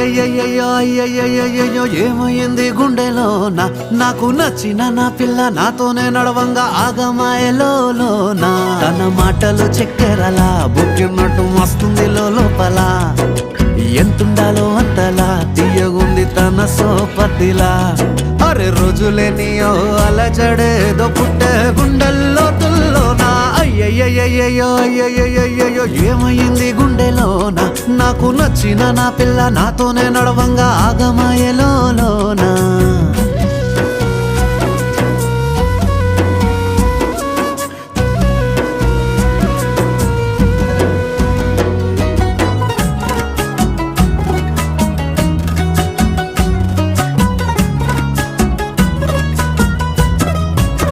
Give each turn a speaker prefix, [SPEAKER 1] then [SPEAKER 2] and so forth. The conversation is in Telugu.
[SPEAKER 1] అయ్యయ్యయ్యో అయ్యయ్యయ్యో ఏమైంది గుండెలోనా నాకు నచ్చిన నా పిల్ల నాతోనే నడవంగా ఆగమాయలోనా తన మాటలు చక్కెరలా బుక్కినట్టు వస్తుంది లోపల ఎంతుండాలో అంతలా తీయగుంది తన సోపతిలా అరే రోజులేని అలజడేదో పుట్టే గుండెల్లో తుల్లోనా అయ్యయ్యయ్యో అయ్యయ్యయ్యో ఏమైంది గుండెలోనా నాకు నచ్చిన నా పిల్ల నాతోనే నడవంగా ఆగమాయలోనా